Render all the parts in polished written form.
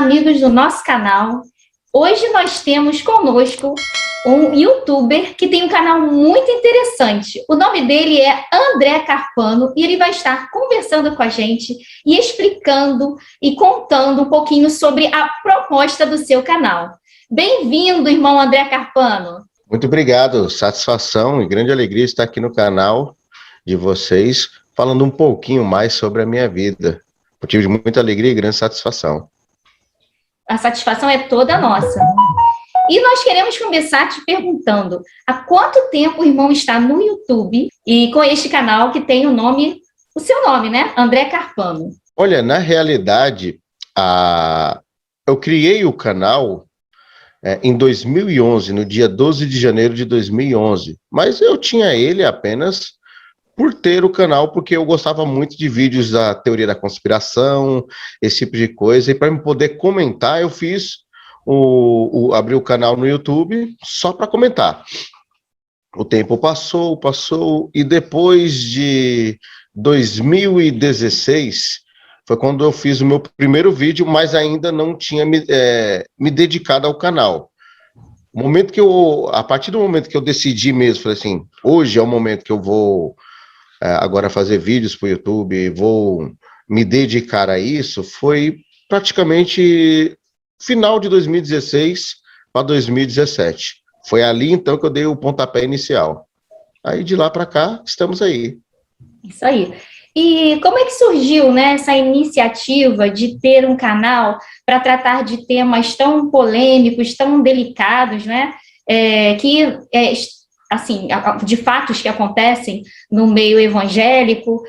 amigos do nosso canal. Hoje nós temos conosco um youtuber que tem um canal muito interessante. O nome dele é André Carpano e ele vai estar conversando com a gente e explicando e contando um pouquinho sobre a proposta do seu canal. Bem-vindo, irmão André Carpano. Muito obrigado, satisfação e grande alegria estar aqui no canal de vocês, falando um pouquinho mais sobre a minha vida. Motivo de muita alegria e grande satisfação. A satisfação é toda nossa. E nós queremos começar te perguntando, há quanto tempo o irmão está no YouTube e com este canal que tem o seu nome, né? André Carpano. Olha, na realidade, eu criei o canal em 2011, no dia 12 de janeiro de 2011, mas eu tinha ele apenas por ter o canal, porque eu gostava muito de vídeos da teoria da conspiração, esse tipo de coisa, e para eu poder comentar, eu abri o canal no YouTube só para comentar. O tempo passou, e depois de 2016, foi quando eu fiz o meu primeiro vídeo, mas ainda não tinha me dedicado ao canal. A partir do momento que eu decidi mesmo, falei assim, hoje é o momento que eu vou agora fazer vídeos para o YouTube, vou me dedicar a isso, foi praticamente final de 2016 para 2017. Foi ali, então, que eu dei o pontapé inicial. Aí, de lá para cá, estamos aí. Isso aí. E como é que surgiu, né, essa iniciativa de ter um canal para tratar de temas tão polêmicos, tão delicados, né, assim, de fatos que acontecem no meio evangélico?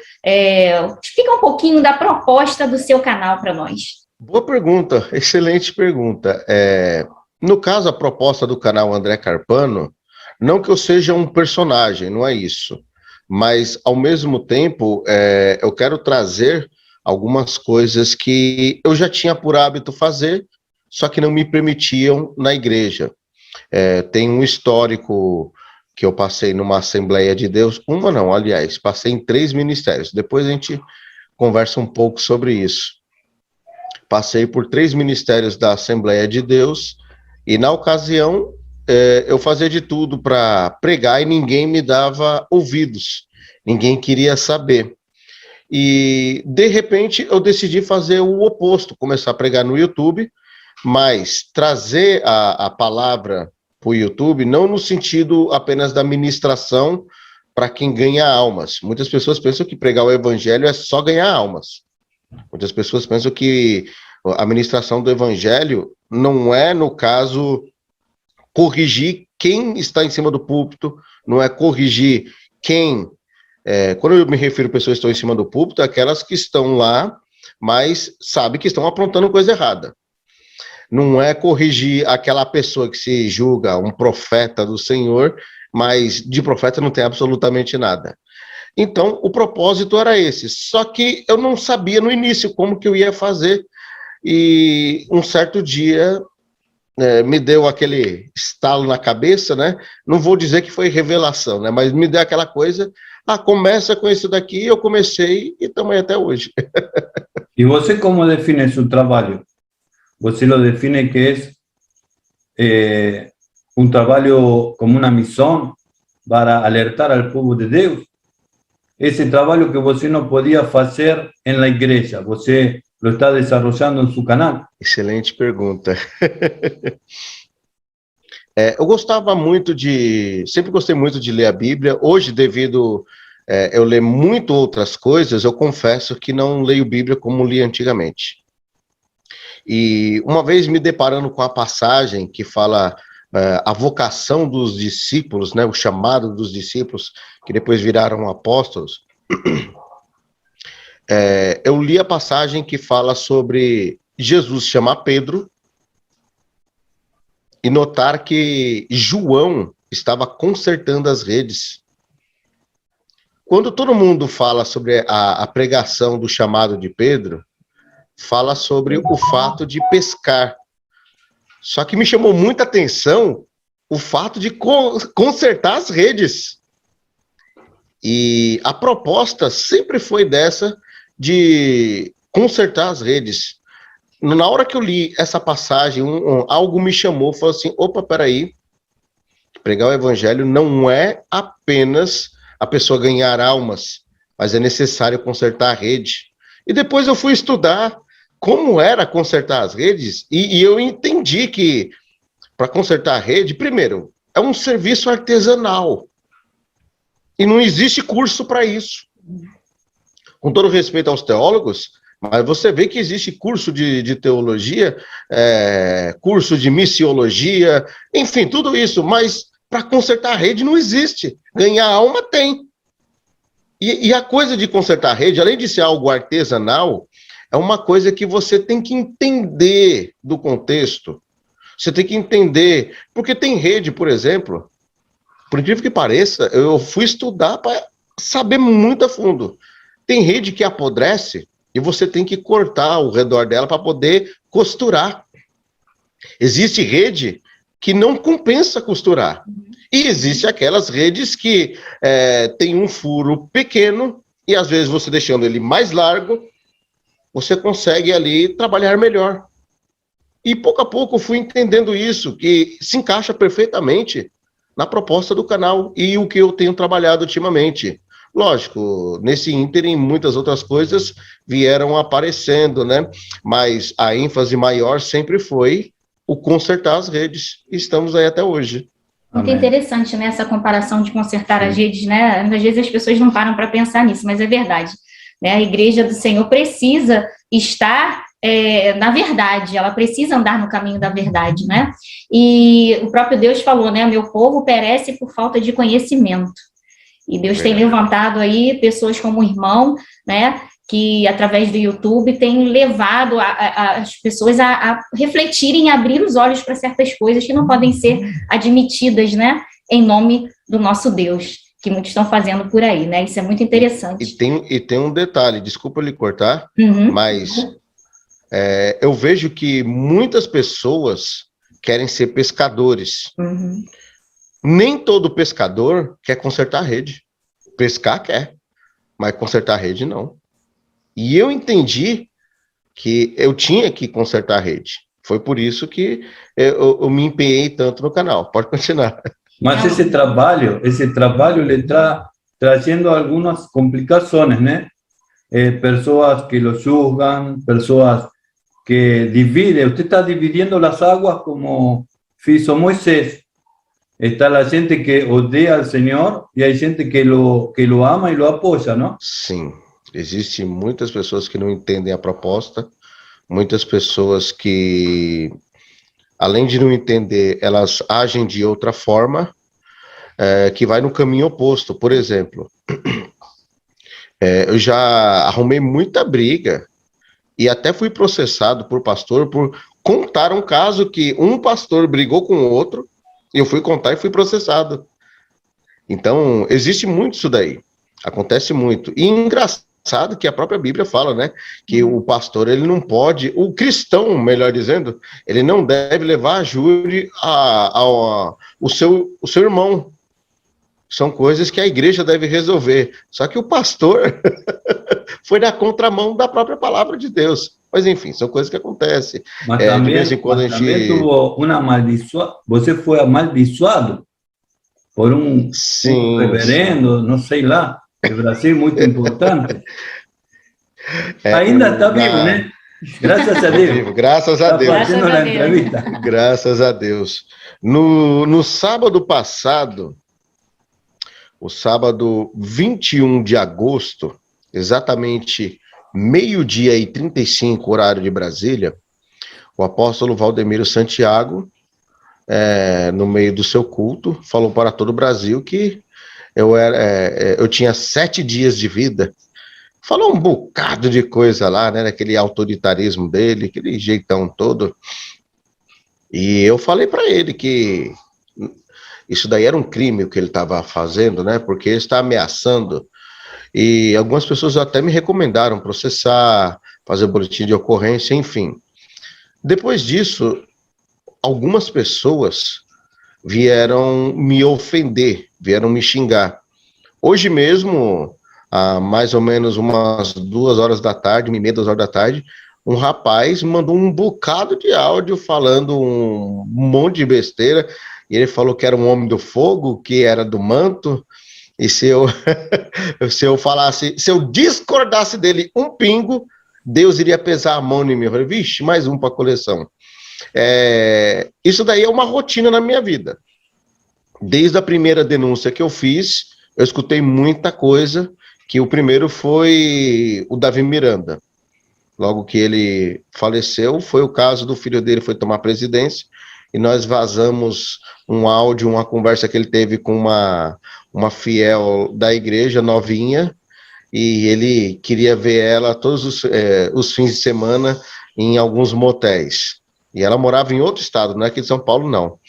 Explica um pouquinho da proposta do seu canal para nós. Boa pergunta, excelente pergunta. No caso, a proposta do canal André Carpano, não que eu seja um personagem, não é isso, mas, ao mesmo tempo, eu quero trazer algumas coisas que eu já tinha por hábito fazer, só que não me permitiam na igreja. Tem um histórico que eu passei numa Assembleia de Deus, passei em 3 ministérios, depois a gente conversa um pouco sobre isso. Passei por 3 ministérios da Assembleia de Deus, e na ocasião eu fazia de tudo para pregar e ninguém me dava ouvidos, ninguém queria saber. E, de repente, eu decidi fazer o oposto, começar a pregar no YouTube, mas trazer a palavra para o YouTube, não no sentido apenas da ministração para quem ganha almas. Muitas pessoas pensam que pregar o evangelho é só ganhar almas. Muitas pessoas pensam que a ministração do evangelho não é, no caso, corrigir quem está em cima do púlpito, não é corrigir quem... quando eu me refiro a pessoas que estão em cima do púlpito, é aquelas que estão lá, mas sabem que estão aprontando coisa errada. Não é corrigir aquela pessoa que se julga um profeta do Senhor, mas de profeta não tem absolutamente nada. Então, o propósito era esse, só que eu não sabia no início como que eu ia fazer, e um certo dia me deu aquele estalo na cabeça, né? Não vou dizer que foi revelação, né? Mas me deu aquela coisa, começa com isso daqui, eu comecei e estamos aí até hoje. E você como define seu trabalho? Você lo define que é um trabalho como uma missão para alertar ao povo de Deus? Esse trabalho que você não podia fazer na igreja, você lo está desarrollando em seu canal? Excelente pergunta. Eu sempre gostei muito de ler a Bíblia. Hoje, devido eu ler muito outras coisas, eu confesso que não leio Bíblia como li antigamente. E uma vez me deparando com a passagem que fala a vocação dos discípulos, né, o chamado dos discípulos, que depois viraram apóstolos, eu li a passagem que fala sobre Jesus chamar Pedro e notar que João estava consertando as redes. Quando todo mundo fala sobre a pregação do chamado de Pedro, fala sobre o fato de pescar. Só que me chamou muita atenção o fato de consertar as redes. E a proposta sempre foi dessa, de consertar as redes. na hora que eu li essa passagem, algo me chamou, falou assim, opa, peraí, pregar o evangelho não é apenas a pessoa ganhar almas, mas é necessário consertar a rede. E depois eu fui estudar como era consertar as redes, e eu entendi que para consertar a rede, primeiro, é um serviço artesanal. E não existe curso para isso. Com todo respeito aos teólogos, mas você vê que existe curso de teologia, curso de missiologia, enfim, tudo isso, mas para consertar a rede não existe. Ganhar alma tem. E a coisa de consertar a rede, além de ser algo artesanal, é uma coisa que você tem que entender do contexto. Você tem que entender, porque tem rede, por exemplo, por incrível que pareça, eu fui estudar para saber muito a fundo. Tem rede que apodrece e você tem que cortar ao redor dela para poder costurar. Existe rede que não compensa costurar. E existe aquelas redes que tem um furo pequeno e às vezes você deixando ele mais largo, você consegue ali trabalhar melhor. E pouco a pouco eu fui entendendo isso, que se encaixa perfeitamente na proposta do canal e o que eu tenho trabalhado ultimamente. Lógico, nesse ínterim, muitas outras coisas vieram aparecendo, né? Mas a ênfase maior sempre foi o consertar as redes. E estamos aí até hoje. Muito interessante, né, essa comparação de consertar as redes, né? Às vezes as pessoas não param para pensar nisso, mas é verdade. Né? A igreja do Senhor precisa estar na verdade, ela precisa andar no caminho da verdade, né? E o próprio Deus falou, né? Meu povo perece por falta de conhecimento. E Deus tem levantado aí pessoas como o irmão, né? Que através do YouTube tem levado as pessoas a refletirem, a abrir os olhos para certas coisas que não podem ser admitidas, né? Em nome do nosso Deus, que muitos estão fazendo por aí, né? Isso é muito interessante. E tem um detalhe, desculpa lhe cortar, mas eu vejo que muitas pessoas querem ser pescadores. Nem todo pescador quer consertar a rede. Pescar quer, mas consertar a rede não. E eu entendi que eu tinha que consertar a rede. Foi por isso que eu me empenhei tanto no canal. Pode continuar. Mas esse trabalho lhe está trazendo algumas complicações, né? Pessoas que lo juzgan, pessoas que dividen. Usted está dividiendo las aguas como hizo Moisés. Está la gente que odia al Señor y hay gente que lo ama y lo apoya, ¿no? Sim, existem muitas pessoas que não entendem a proposta, muitas pessoas que, além de não entender, elas agem de outra forma, que vai no caminho oposto. Por exemplo, eu já arrumei muita briga e até fui processado por pastor por contar um caso que um pastor brigou com o outro, e eu fui contar e fui processado. Então, existe muito isso daí. Acontece muito. E engraçado que a própria Bíblia fala, né? Que o pastor, ele não pode... O cristão, melhor dizendo, ele não deve levar a júri o seu irmão. São coisas que a igreja deve resolver. Só que o pastor foi na contramão da própria palavra de Deus. Mas, enfim, são coisas que acontecem. Mas também, de vez em quando a gente... Você foi amaldiçoado por um reverendo, não sei lá, no Brasil, muito importante. Ainda está vivo, né? Graças a Deus. Graças a Deus. Fazendo a entrevista. Graças a Deus. No sábado passado, o sábado 21 de agosto, exatamente 12:35, horário de Brasília, o apóstolo Valdemiro Santiago, no meio do seu culto, falou para todo o Brasil que eu tinha 7 dias de vida. Falou um bocado de coisa lá, né, aquele autoritarismo dele, aquele jeitão todo. E eu falei para ele que isso daí era um crime o que ele estava fazendo, né, porque ele está ameaçando. E algumas pessoas até me recomendaram processar, fazer boletim de ocorrência, enfim. Depois disso, algumas pessoas vieram me ofender, vieram me xingar. Hoje mesmo, há mais ou menos umas 2 horas da tarde, 1h30, 2 horas da tarde, um rapaz mandou um bocado de áudio falando um monte de besteira, e ele falou que era um homem do fogo, que era do manto, e se eu, se eu discordasse dele um pingo, Deus iria pesar a mão em mim. Eu falei, vixe, mais um para a coleção. Isso daí é uma rotina na minha vida. Desde a primeira denúncia que eu fiz, eu escutei muita coisa, que o primeiro foi o Davi Miranda. Logo que ele faleceu, foi o caso do filho dele, foi tomar presidência, e nós vazamos um áudio, uma conversa que ele teve com uma fiel da igreja, novinha, e ele queria ver ela todos os fins de semana em alguns motéis. E ela morava em outro estado, não é aqui de São Paulo, não.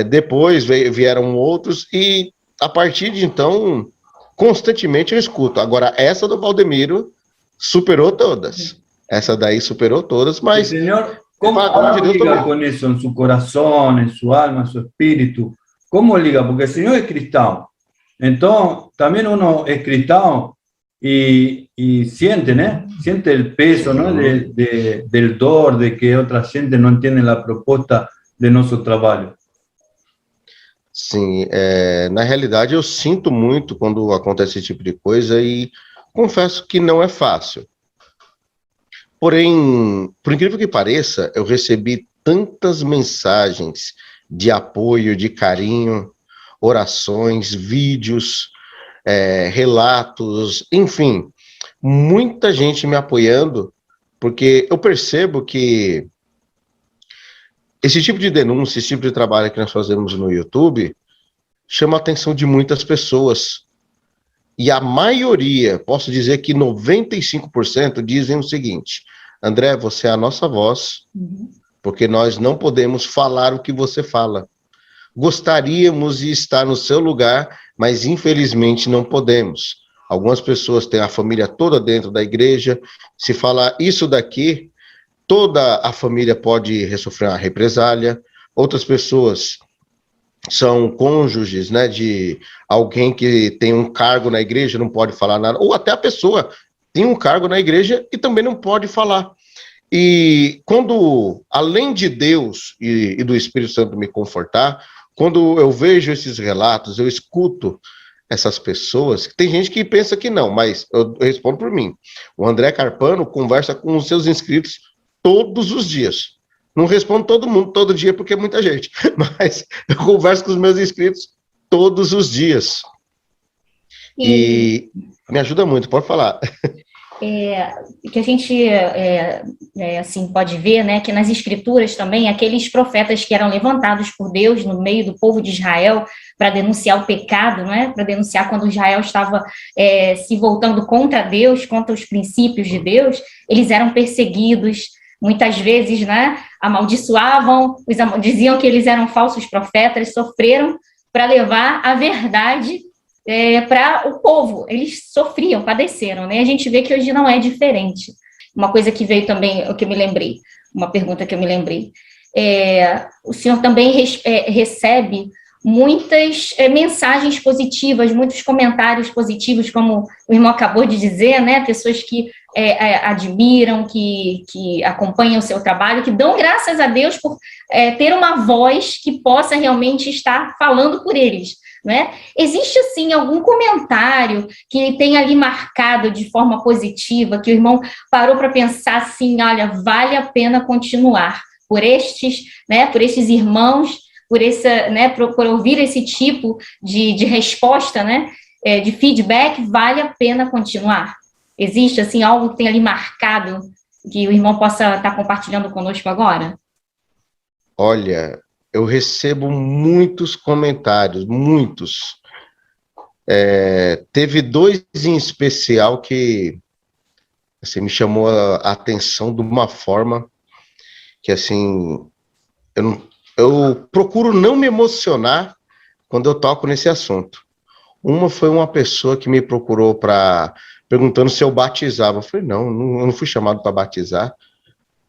Depois vieram outros, e a partir de então, constantemente eu escuto. Agora, essa do Valdemiro superou todas. Essa daí superou todas, mas... Señor, ¿cómo liga con eso en su corazón, en su alma, en su espíritu? ¿Cómo liga? Porque el Señor es cristão. Entonces, también uno es cristão y siente, ¿no? Siente el peso, ¿no? Del dor, de que otra gente no entiende la propuesta de nosso trabalho. Sim, na realidade eu sinto muito quando acontece esse tipo de coisa e confesso que não é fácil. Porém, por incrível que pareça, eu recebi tantas mensagens de apoio, de carinho, orações, vídeos, relatos, enfim, muita gente me apoiando, porque eu percebo que esse tipo de denúncia, esse tipo de trabalho que nós fazemos no YouTube, chama a atenção de muitas pessoas. E a maioria, posso dizer que 95% dizem o seguinte: André, você é a nossa voz, porque nós não podemos falar o que você fala. Gostaríamos de estar no seu lugar, mas infelizmente não podemos. Algumas pessoas têm a família toda dentro da igreja. Se falar isso daqui, toda a família pode sofrer uma represália. Outras pessoas são cônjuges, né, de alguém que tem um cargo na igreja, não pode falar nada, ou até a pessoa tem um cargo na igreja e também não pode falar. E quando, além de Deus e do Espírito Santo me confortar, quando eu vejo esses relatos, eu escuto essas pessoas, tem gente que pensa que não, mas eu respondo por mim. O André Carpano conversa com os seus inscritos todos os dias. Não respondo todo mundo todo dia, porque é muita gente, mas eu converso com os meus inscritos todos os dias. E me ajuda muito, pode falar. Que a gente assim, pode ver, né, que nas escrituras também, aqueles profetas que eram levantados por Deus no meio do povo de Israel para denunciar o pecado, né, para denunciar quando Israel estava se voltando contra Deus, contra os princípios de Deus, eles eram perseguidos, muitas vezes, né, amaldiçoavam, diziam que eles eram falsos profetas, sofreram para levar a verdade para o povo. Eles sofriam, padeceram, né? A gente vê que hoje não é diferente. Uma coisa que veio também, o que eu me lembrei, uma pergunta que eu me lembrei, o senhor também recebe muitas mensagens positivas, muitos comentários positivos, como o irmão acabou de dizer, né? Pessoas que admiram, que acompanham o seu trabalho, que dão graças a Deus por ter uma voz que possa realmente estar falando por eles, né? Existe, assim, algum comentário que tenha ali marcado de forma positiva, que o irmão parou para pensar assim, olha, vale a pena continuar por estes, né, por estes irmãos, por ouvir esse tipo de resposta, né, de feedback, vale a pena continuar? Existe, assim, algo que tenha ali marcado, que o irmão possa estar compartilhando conosco agora? Olha, eu recebo muitos comentários, muitos. Teve dois em especial que assim, me chamou a atenção de uma forma que, assim, eu procuro não me emocionar quando eu toco nesse assunto. Uma foi uma pessoa que me procurou perguntando se eu batizava. Eu falei, não, eu não fui chamado para batizar.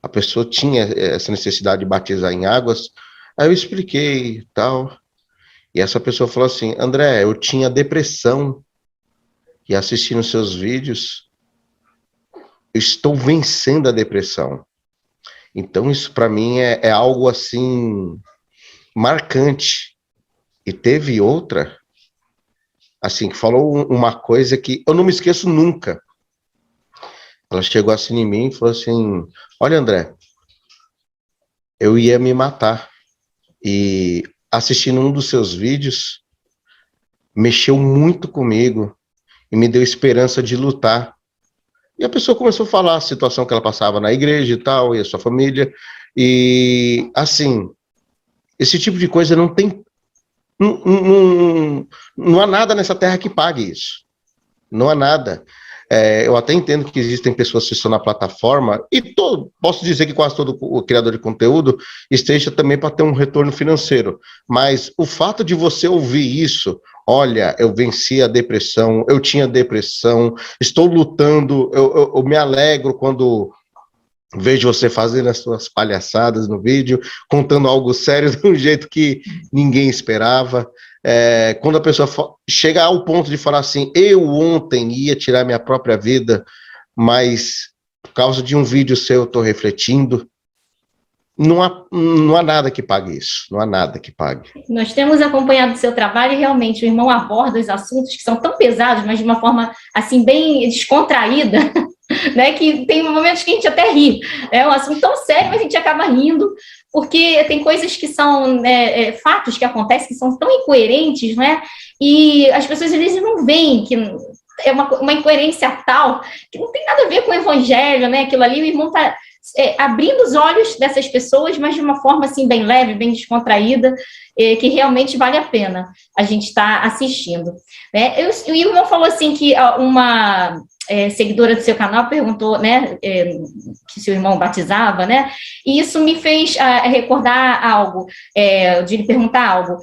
A pessoa tinha essa necessidade de batizar em águas. Aí eu expliquei e tal. E essa pessoa falou assim, André, eu tinha depressão e assistindo seus vídeos, eu estou vencendo a depressão. Então, isso para mim é algo assim marcante. E teve outra, assim, que falou uma coisa que eu não me esqueço nunca. Ela chegou assim em mim e falou assim: olha, André, eu ia me matar. E assistindo um dos seus vídeos, mexeu muito comigo e me deu esperança de lutar. E a pessoa começou a falar a situação que ela passava na igreja e tal, e a sua família. E, assim, esse tipo de coisa não tem... Não há nada nessa terra que pague isso. Não há nada. Eu até entendo que existem pessoas que estão na plataforma, e posso dizer que quase todo o criador de conteúdo esteja também para ter um retorno financeiro. Mas o fato de você ouvir isso, olha, eu venci a depressão, eu tinha depressão, estou lutando, eu me alegro quando vejo você fazendo as suas palhaçadas no vídeo, contando algo sério de um jeito que ninguém esperava. Quando a pessoa chega ao ponto de falar assim, eu ontem ia tirar minha própria vida, mas por causa de um vídeo seu eu estou refletindo, não há nada que pague isso, não há nada que pague. Nós temos acompanhado o seu trabalho e realmente o irmão aborda os assuntos que são tão pesados, mas de uma forma assim bem descontraída, né, que tem momentos que a gente até ri. É um assunto tão sério, mas a gente acaba rindo, porque tem coisas que são fatos que acontecem que são tão incoerentes, né? E as pessoas às vezes não veem que é uma incoerência tal que não tem nada a ver com o evangelho, né? Aquilo ali, o irmão está abrindo os olhos dessas pessoas, mas de uma forma assim bem leve, bem descontraída, que realmente vale a pena a gente estar assistindo, né? O irmão falou assim que uma seguidora do seu canal perguntou, né, que seu irmão batizava, né? E isso me fez recordar algo, de lhe perguntar algo.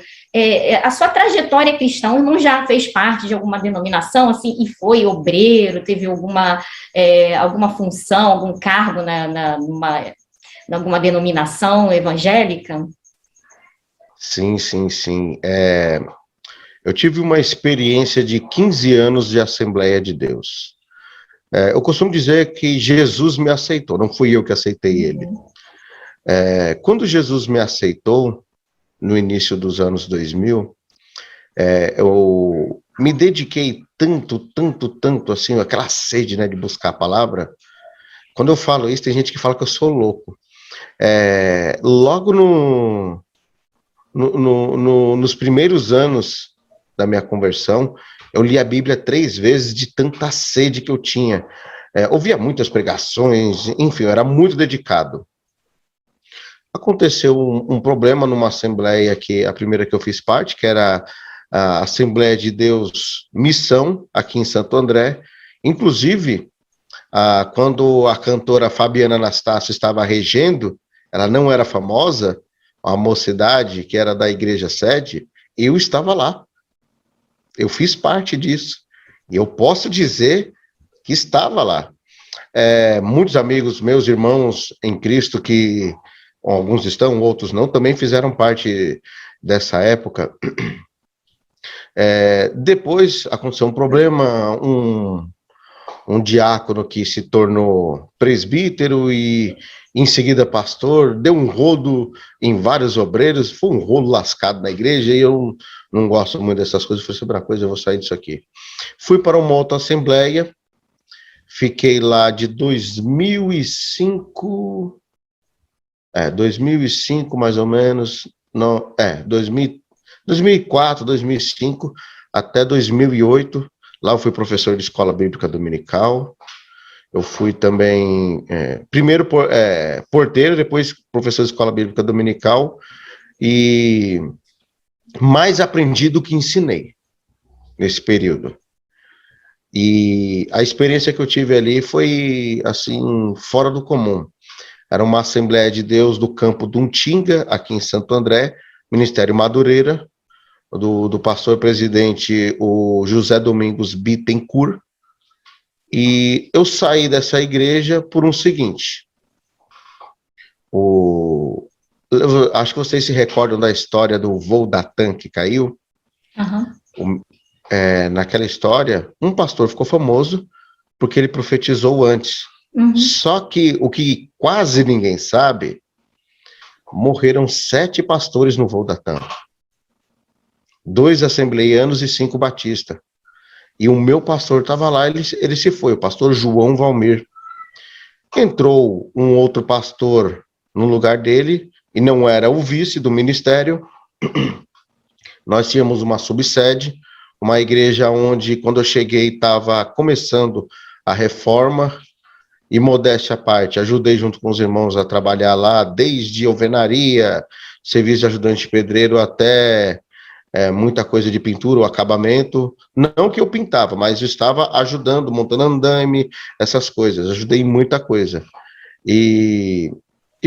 A sua trajetória cristã, o irmão já fez parte de alguma denominação, assim, e foi obreiro, teve alguma função, algum cargo numa alguma denominação evangélica? Sim. Eu tive uma experiência de 15 anos de Assembleia de Deus. Eu costumo dizer que Jesus me aceitou, não fui eu que aceitei ele. Quando Jesus me aceitou, no início dos anos 2000, eu me dediquei tanto, assim, aquela sede, né, de buscar a palavra. Quando eu falo isso, tem gente que fala que eu sou louco. Logo nos primeiros anos da minha conversão, eu li a Bíblia 3 vezes de tanta sede que eu tinha. Ouvia muitas pregações, enfim, eu era muito dedicado. Aconteceu um problema numa assembleia, a primeira que eu fiz parte, que era a Assembleia de Deus Missão, aqui em Santo André. Inclusive, quando a cantora Fabiana Anastácio estava regendo, ela não era famosa, a mocidade que era da igreja sede, eu estava lá. Eu fiz parte disso. E eu posso dizer que estava lá. Muitos amigos, meus irmãos em Cristo, que alguns estão, outros não, também fizeram parte dessa época. Depois aconteceu um problema, um diácono que se tornou presbítero e em seguida pastor, deu um rodo em vários obreiros, foi um rolo lascado na igreja, e eu não gosto muito dessas coisas, falei, sobre a coisa, eu vou sair disso aqui. Fui para uma outra assembleia, fiquei lá de 2005 mais ou menos, 2004, 2005, até 2008, lá eu fui professor de escola bíblica dominical. Eu fui também, primeiro porteiro, depois professor de escola bíblica dominical, e mais aprendi do que ensinei nesse período. E a experiência que eu tive ali foi, assim, fora do comum. Era uma Assembleia de Deus do campo de Untinga, aqui em Santo André, Ministério Madureira, do pastor presidente, o José Domingos Bittencourt. E eu saí dessa igreja por um seguinte. Acho que vocês se recordam da história do voo da TAM que caiu. Uhum. Naquela história, um pastor ficou famoso porque ele profetizou antes. Só que o que quase ninguém sabe, morreram 7 pastores no voo da TAM. 2 assembleianos e 5 batistas. E o meu pastor estava lá, ele se foi, o pastor João Valmir. Entrou um outro pastor no lugar dele, e não era o vice do ministério. Nós tínhamos uma subsede, uma igreja onde, quando eu cheguei, estava começando a reforma, e modéstia à parte, ajudei junto com os irmãos a trabalhar lá, desde alvenaria, serviço de ajudante pedreiro, até muita coisa de pintura, o acabamento. Não que eu pintava, mas eu estava ajudando, montando andaime, essas coisas, ajudei em muita coisa. E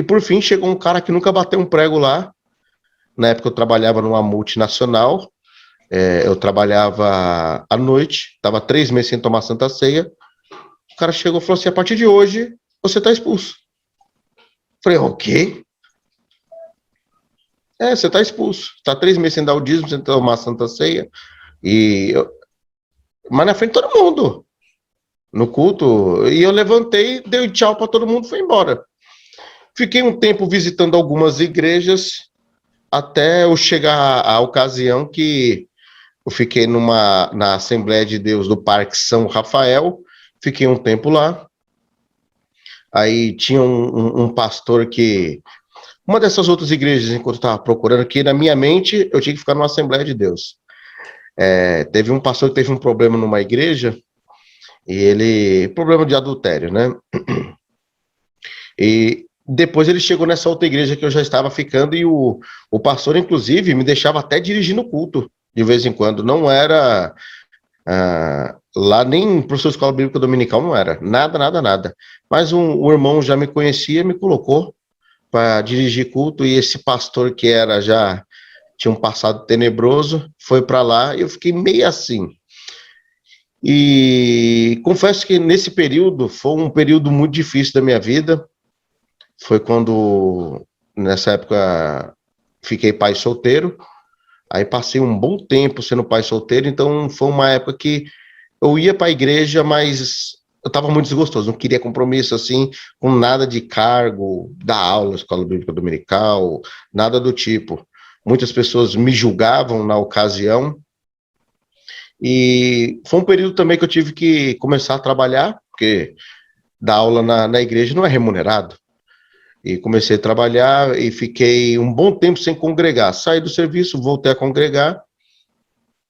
por fim, chegou um cara que nunca bateu um prego lá. Na época eu trabalhava numa multinacional, eu trabalhava à noite, estava 3 meses sem tomar Santa Ceia. O cara chegou e falou assim: a partir de hoje, você está expulso. Falei: o quê? Você está expulso. Está 3 meses sem dar o dízimo, sem tomar Santa Ceia. Mas na frente de todo mundo, no culto. E eu levantei, dei tchau para todo mundo e fui embora. Fiquei um tempo visitando algumas igrejas, até eu chegar à ocasião que eu fiquei na Assembleia de Deus do Parque São Rafael. Fiquei um tempo lá. Aí tinha um pastor que... Uma dessas outras igrejas, enquanto eu estava procurando, que na minha mente eu tinha que ficar numa Assembleia de Deus. Teve um pastor que teve um problema numa igreja, e problema de adultério, né? E depois ele chegou nessa outra igreja que eu já estava ficando, e o pastor, inclusive, me deixava até dirigir no culto, de vez em quando. Não era... lá nem professor de escola bíblica dominical, não era. Nada. Mas um irmão já me conhecia, me colocou para dirigir culto, e esse pastor que já tinha um passado tenebroso, foi para lá, e eu fiquei meio assim. E confesso que nesse período, foi um período muito difícil da minha vida. Foi quando, nessa época, fiquei pai solteiro. Aí passei um bom tempo sendo pai solteiro, então foi uma época que eu ia para a igreja, mas eu estava muito desgostoso, não queria compromisso assim, com nada de cargo, da aula, escola bíblica dominical, nada do tipo. Muitas pessoas me julgavam na ocasião, e foi um período também que eu tive que começar a trabalhar, porque dar aula na igreja não é remunerado. E comecei a trabalhar e fiquei um bom tempo sem congregar. Saí do serviço, voltei a congregar,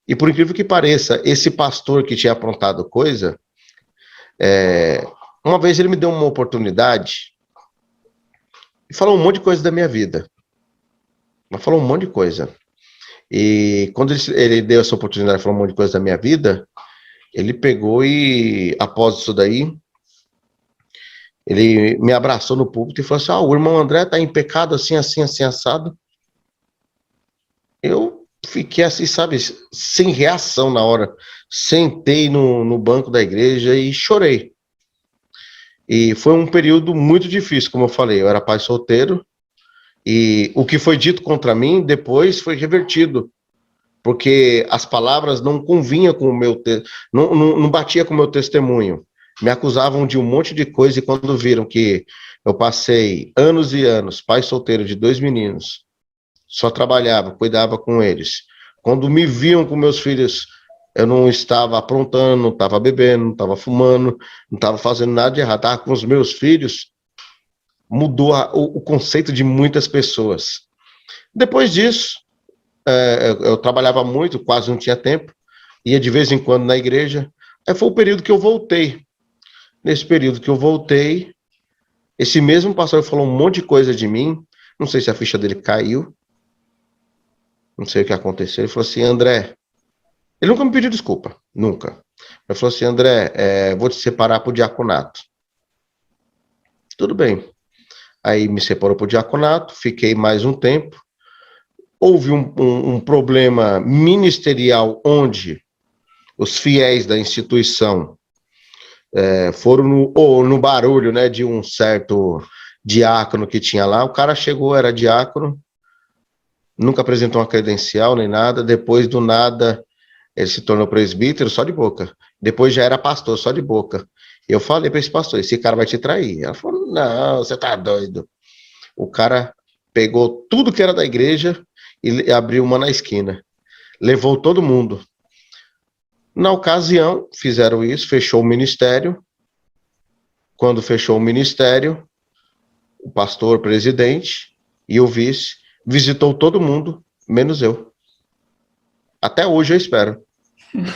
e por incrível que pareça, esse pastor que tinha aprontado coisa, uma vez ele me deu uma oportunidade e falou um monte de coisa da minha vida. Mas falou um monte de coisa. E quando ele deu essa oportunidade, falou um monte de coisa da minha vida, ele pegou e, após isso daí, ele me abraçou no púlpito e falou assim: o irmão André está em pecado assim, assado. Eu fiquei assim, sabe, sem reação na hora. Sentei no banco da igreja e chorei. E foi um período muito difícil, como eu falei. Eu era pai solteiro, e o que foi dito contra mim depois foi revertido, porque as palavras não convinham com o meu não batia com o meu testemunho. Me acusavam de um monte de coisa, e quando viram que eu passei anos e anos, pai solteiro de 2 meninos, só trabalhava, cuidava com eles. Quando me viam com meus filhos, eu não estava aprontando, não estava bebendo, não estava fumando, não estava fazendo nada de errado, estava com os meus filhos, mudou o conceito de muitas pessoas. Depois disso, eu trabalhava muito, quase não tinha tempo, ia de vez em quando na igreja. Aí foi o período que eu voltei. Nesse período que eu voltei, esse mesmo pastor falou um monte de coisa de mim, não sei se a ficha dele caiu, não sei o que aconteceu. Ele falou assim: André, ele nunca me pediu desculpa, nunca. Ele falou assim: André, vou te separar para o diaconato. Tudo bem. Aí me separou para o diaconato, fiquei mais um tempo. Houve um problema ministerial onde os fiéis da instituição foram no barulho, né, de um certo diácono que tinha lá. O cara chegou, era diácono, nunca apresentou uma credencial nem nada. Depois, do nada, ele se tornou presbítero só de boca. Depois já era pastor só de boca. Eu falei para esse pastor, esse cara vai te trair. Ela falou, não, você tá doido. O cara pegou tudo que era da igreja e abriu uma na esquina. Levou todo mundo. Na ocasião, fizeram isso, fechou o ministério. Quando fechou o ministério, o pastor, presidente e o vice visitou todo mundo, menos eu. Até hoje eu espero.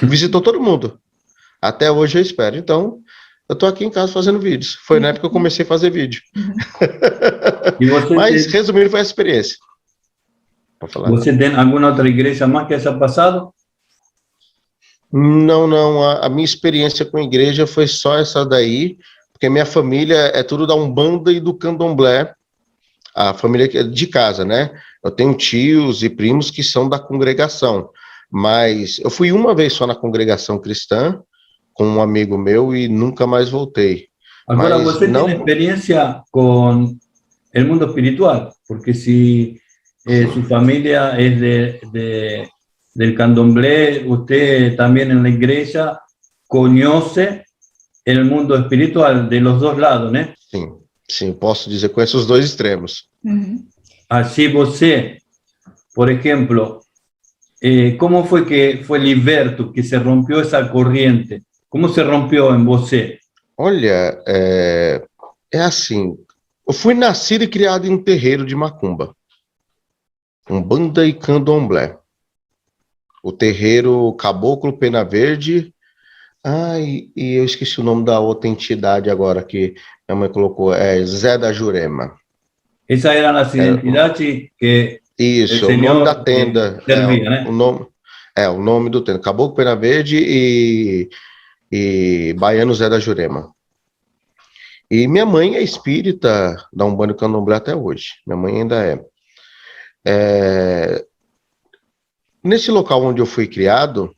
Visitou todo mundo. Até hoje eu espero. Então, eu tô aqui em casa fazendo vídeos. Foi na época que eu comecei a fazer vídeo. Mas, resumindo, foi essa experiência. Pode falar. ¿Você tem alguma outra igreja mais que haya passado? Não. A minha experiência com a igreja foi só essa daí, porque minha família é tudo da Umbanda e do Candomblé. A família de casa, né? Eu tenho tios e primos que são da congregação, mas eu fui uma vez só na congregação cristã com um amigo meu e nunca mais voltei. Agora, Mas você não... tem experiência com o mundo espiritual, porque se sua família é del candomblé, você também na igreja conhece o mundo espiritual de los dois lados, né? Sim, posso dizer, conheço os dois extremos. Assim você, por exemplo, como foi que foi liberto, que se rompeu essa corrente? Como se rompeu em você? Olha, é assim, eu fui nascido e criado em um terreiro de macumba, Umbanda e Candomblé. O terreiro Caboclo Pena Verde. E eu esqueci o nome da outra entidade agora que minha mãe colocou, Zé da Jurema. Essa era a identidade que isso, o nome da tenda, servia, né? O nome do tenda, Caboclo Pena Verde e Baiano Zé da Jurema. E minha mãe é espírita da Umbanda e Candomblé até hoje, minha mãe ainda é. Nesse local onde eu fui criado,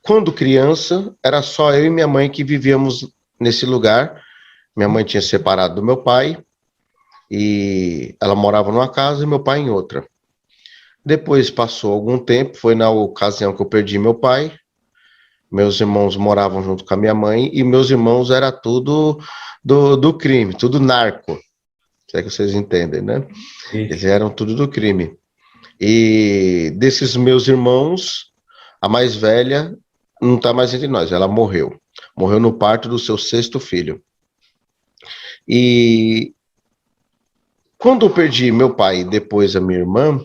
quando criança, era só eu e minha mãe que vivíamos nesse lugar. Minha mãe tinha separado do meu pai, e ela morava numa casa e meu pai em outra. Depois passou algum tempo, foi na ocasião que eu perdi meu pai. Meus irmãos moravam junto com a minha mãe, e meus irmãos era tudo do crime, tudo narco. Se é que vocês entendem, né? Eles eram tudo do crime. E desses meus irmãos, a mais velha não está mais entre nós, ela morreu. Morreu no parto do seu 6º filho. E quando eu perdi meu pai e depois a minha irmã,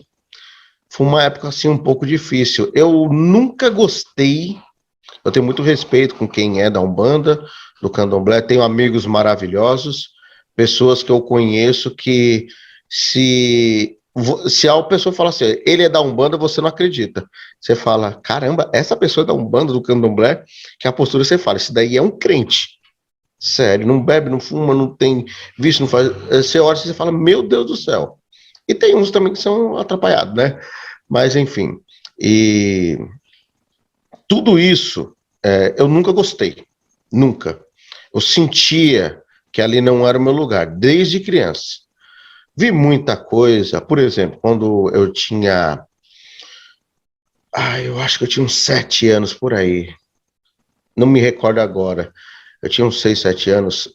foi uma época assim um pouco difícil. Eu nunca gostei, eu tenho muito respeito com quem é da Umbanda, do Candomblé, tenho amigos maravilhosos, pessoas que eu conheço que se a pessoa fala assim, ele é da Umbanda, você não acredita. Você fala, caramba, essa pessoa é da Umbanda, do Candomblé, que a postura você fala, esse daí é um crente. Sério, não bebe, não fuma, não tem vício, não faz... Você olha e você fala, meu Deus do céu. E tem uns também que são atrapalhados, né? Mas, enfim. E tudo isso, eu nunca gostei. Nunca. Eu sentia que ali não era o meu lugar, desde criança. Vi muita coisa, por exemplo, quando eu tinha... eu acho que eu tinha uns 7 anos por aí. Não me recordo agora. Eu tinha uns 6, 7 anos.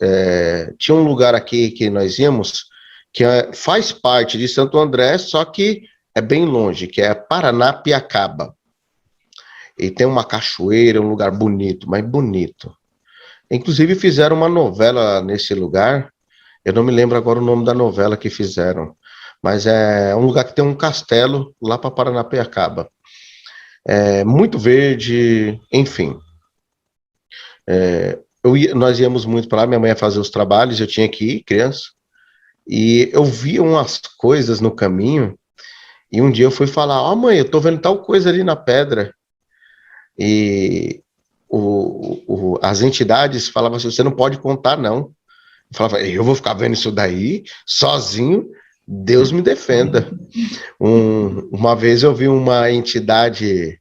Tinha um lugar aqui que nós íamos, que faz parte de Santo André, só que é bem longe, que é Paranapiacaba. E tem uma cachoeira, um lugar bonito, mas bonito. Inclusive fizeram uma novela nesse lugar. Eu não me lembro agora o nome da novela que fizeram, mas é um lugar que tem um castelo lá para Paranapiacaba. Muito verde, enfim. Nós íamos muito para lá, minha mãe ia fazer os trabalhos, eu tinha que ir, criança, e eu via umas coisas no caminho, e um dia eu fui falar, mãe, eu tô vendo tal coisa ali na pedra, e as entidades falavam assim, você não pode contar não. Eu falava, eu vou ficar vendo isso daí, sozinho, Deus me defenda. Uma vez eu vi uma entidade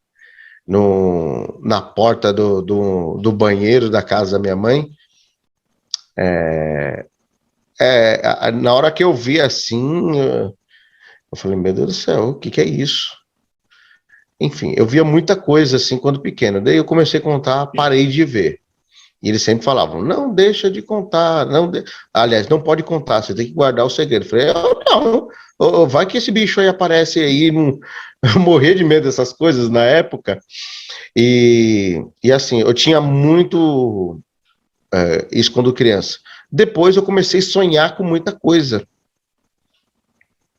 na porta do banheiro da casa da minha mãe. Na hora que eu vi assim, eu falei, meu Deus do céu, o que é isso? Enfim, eu via muita coisa assim quando pequeno. Daí eu comecei a contar, parei de ver. E eles sempre falavam, não deixa de contar, aliás, não pode contar, você tem que guardar o segredo. Eu falei, não, vai que esse bicho aí aparece aí, não... eu morria de medo dessas coisas na época. E assim, eu tinha muito isso quando criança. Depois eu comecei a sonhar com muita coisa.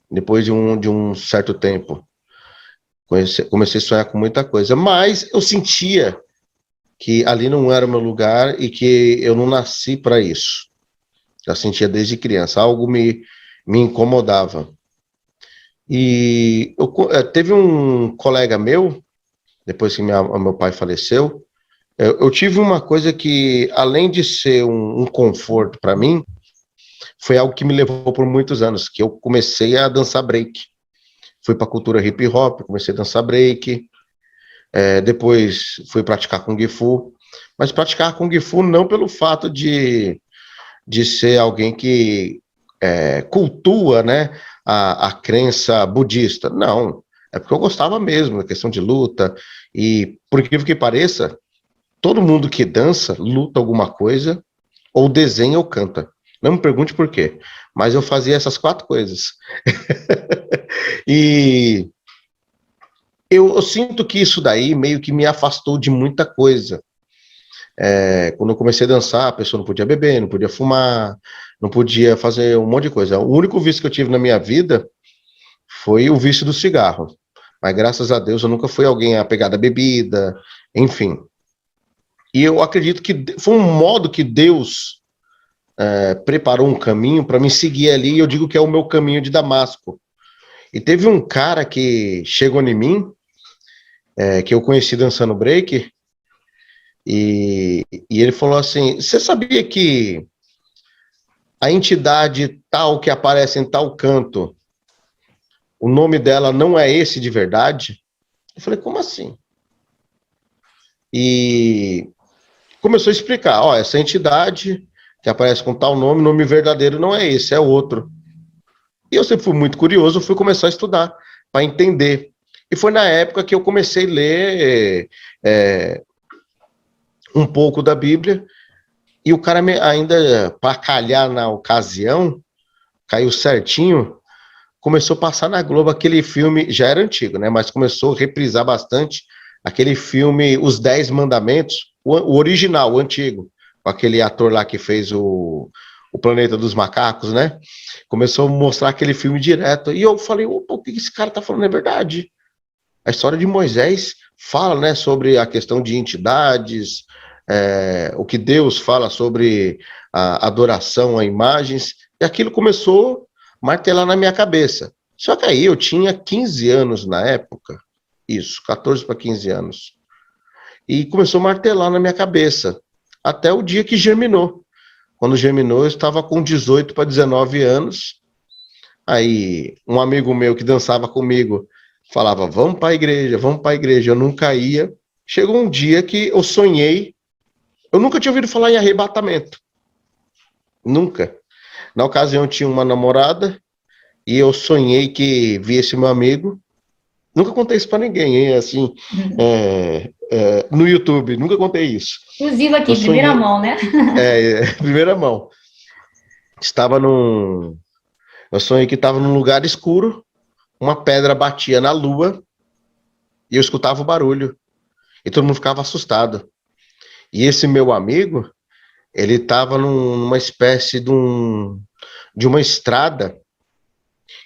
Depois de um certo tempo. Comecei a sonhar com muita coisa. Mas eu sentia que ali não era o meu lugar e que eu não nasci para isso. Já sentia desde criança. Algo me incomodava. E teve um colega meu, depois que meu pai faleceu, eu tive uma coisa que, além de ser um conforto para mim, foi algo que me levou por muitos anos, que eu comecei a dançar break. Fui para a cultura hip hop, comecei a dançar break, depois fui praticar Kung Fu, mas praticar Kung Fu não pelo fato de ser alguém que cultua, né, a crença budista, não, é porque eu gostava mesmo da questão de luta, e por incrível que pareça, todo mundo que dança, luta alguma coisa, ou desenha ou canta. Não me pergunte por quê, mas eu fazia essas 4 coisas. E eu sinto que isso daí meio que me afastou de muita coisa. Quando eu comecei a dançar, a pessoa não podia beber, não podia fumar, não podia fazer um monte de coisa. O único vício que eu tive na minha vida foi o vício do cigarro. Mas graças a Deus eu nunca fui alguém apegado à bebida, enfim. E eu acredito que foi um modo que Deus preparou um caminho para me seguir ali, e eu digo que é o meu caminho de Damasco. E teve um cara que chegou em mim, que eu conheci dançando break, e ele falou assim, você sabia que a entidade tal que aparece em tal canto, o nome dela não é esse de verdade? Eu falei, como assim? E começou a explicar, essa entidade que aparece com tal nome, o nome verdadeiro não é esse, é outro. E eu sempre fui muito curioso, fui começar a estudar, para entender. E foi na época que eu comecei a ler um pouco da Bíblia, e o cara ainda, para calhar na ocasião, caiu certinho, começou a passar na Globo aquele filme, já era antigo, né, mas começou a reprisar bastante aquele filme Os 10 Mandamentos, o original, o antigo, com aquele ator lá que fez o Planeta dos Macacos, né? Começou a mostrar aquele filme direto. E eu falei, opa, o que esse cara tá falando é verdade. A história de Moisés fala, né, sobre a questão de entidades, o que Deus fala sobre a adoração a imagens, e aquilo começou a martelar na minha cabeça. Só que aí eu tinha 15 anos na época, isso, 14 para 15 anos. E começou a martelar na minha cabeça, até o dia que germinou. Quando germinou, eu estava com 18 para 19 anos. Aí, um amigo meu que dançava comigo falava, vamos para a igreja, vamos para a igreja. Eu nunca ia. Chegou um dia que eu sonhei. Eu nunca tinha ouvido falar em arrebatamento. Nunca. Na ocasião, eu tinha uma namorada e eu sonhei que vi esse meu amigo. Nunca contei isso para ninguém, hein? Assim, no YouTube, nunca contei isso. Inclusive aqui, primeira mão, né? Primeira mão. Eu sonhei que estava num lugar escuro, uma pedra batia na lua e eu escutava o barulho. E todo mundo ficava assustado. E esse meu amigo, ele estava numa espécie de uma estrada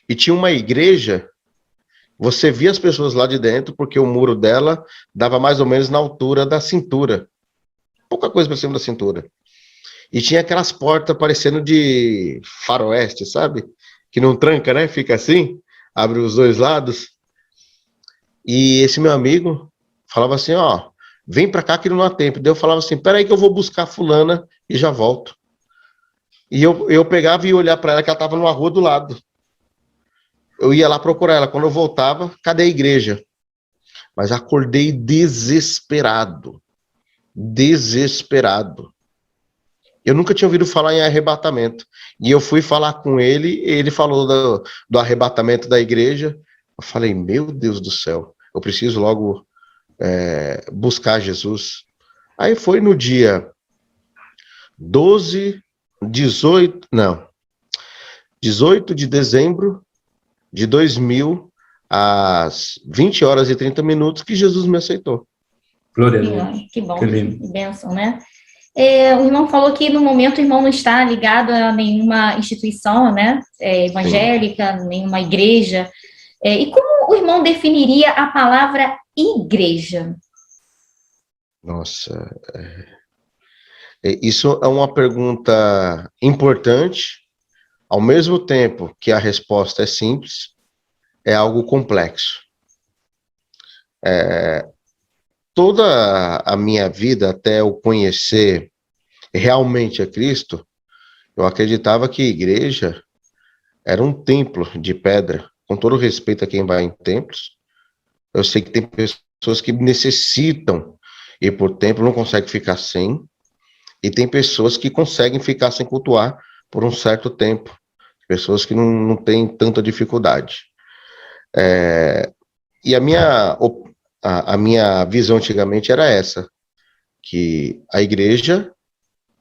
e tinha uma igreja. Você via as pessoas lá de dentro porque o muro dela dava mais ou menos na altura da cintura. Pouca coisa para cima da cintura. E tinha aquelas portas parecendo de faroeste, sabe? Que não tranca, né? Fica assim, abre os dois lados. E esse meu amigo falava assim, vem pra cá que não há tempo. Daí eu falava assim, peraí que eu vou buscar fulana e já volto. E eu pegava e ia olhar pra ela que ela tava numa rua do lado. Eu ia lá procurar ela. Quando eu voltava, cadê a igreja? Mas acordei desesperado. Desesperado. Eu nunca tinha ouvido falar em arrebatamento. E eu fui falar com ele, e ele falou do arrebatamento da igreja. Eu falei, meu Deus do céu, eu preciso logo buscar Jesus. Aí foi no dia 18 de dezembro de 2000, às 20 horas e 30 minutos, que Jesus me aceitou. Glória a Deus. Que bom, Que lindo. que bênção, né? O irmão falou que no momento o irmão não está ligado a nenhuma instituição, né, evangélica, nenhuma igreja. E como o irmão definiria a palavra igreja? Nossa, isso é uma pergunta importante, ao mesmo tempo que a resposta é simples, é algo complexo. Toda a minha vida, até eu conhecer realmente a Cristo, eu acreditava que a igreja era um templo de pedra. Com todo respeito a quem vai em templos, eu sei que tem pessoas que necessitam ir por templo, não conseguem ficar sem, e tem pessoas que conseguem ficar sem cultuar por um certo tempo, pessoas que não têm tanta dificuldade. E a minha visão antigamente era essa, que a igreja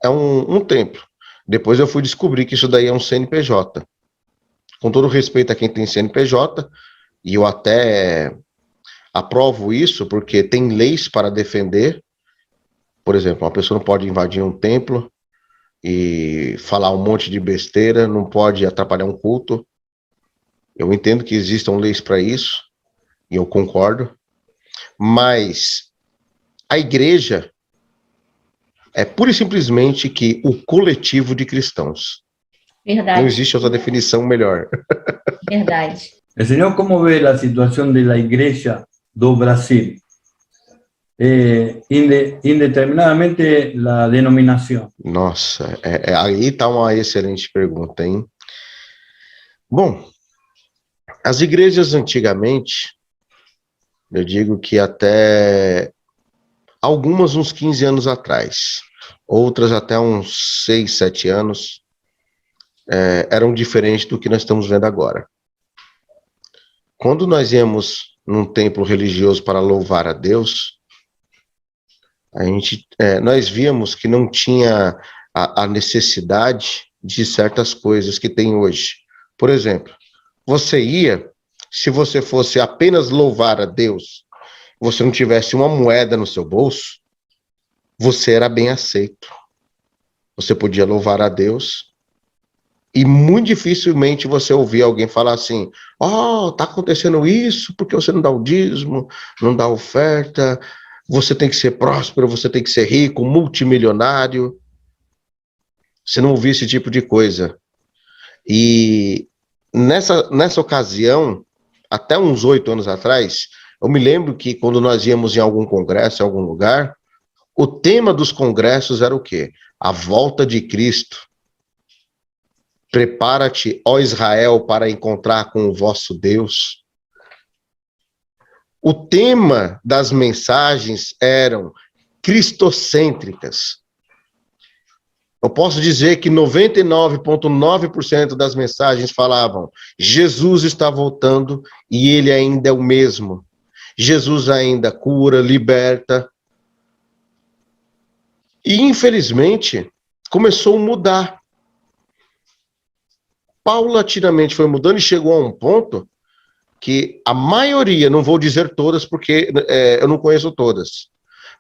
é um templo. Depois eu fui descobrir que isso daí é um CNPJ. Com todo respeito a quem tem CNPJ, e eu até aprovo isso, porque tem leis para defender. Por exemplo, uma pessoa não pode invadir um templo e falar um monte de besteira, não pode atrapalhar um culto. Eu entendo que existam leis para isso, e eu concordo. Mas a igreja é pura e simplesmente que o coletivo de cristãos. Verdade. Não existe outra definição melhor. Verdade. El Señor, ¿cómo ve la situación de la iglesia do Brasil? Indeterminadamente la denominación. Nossa, aí está uma excelente pergunta, hein? Bom, as igrejas antigamente, eu digo que até algumas uns 15 anos atrás, outras até uns 6, 7 anos, eram diferentes do que nós estamos vendo agora. Quando nós íamos num templo religioso para louvar a Deus, nós víamos que não tinha a necessidade de certas coisas que tem hoje. Por exemplo, se você fosse apenas louvar a Deus, você não tivesse uma moeda no seu bolso, você era bem aceito. Você podia louvar a Deus e muito dificilmente você ouvia alguém falar assim: tá acontecendo isso porque você não dá o dízimo, não dá oferta, você tem que ser próspero, você tem que ser rico, multimilionário. Você não ouvia esse tipo de coisa. E nessa ocasião, até uns 8 anos atrás, eu me lembro que quando nós íamos em algum congresso, em algum lugar, o tema dos congressos era o quê? A volta de Cristo. Prepara-te, ó Israel, para encontrar com o vosso Deus. O tema das mensagens eram cristocêntricas. Eu posso dizer que 99,9% das mensagens falavam: Jesus está voltando e ele ainda é o mesmo. Jesus ainda cura, liberta. E, infelizmente, começou a mudar. Paulatinamente foi mudando e chegou a um ponto que a maioria, não vou dizer todas porque eu não conheço todas,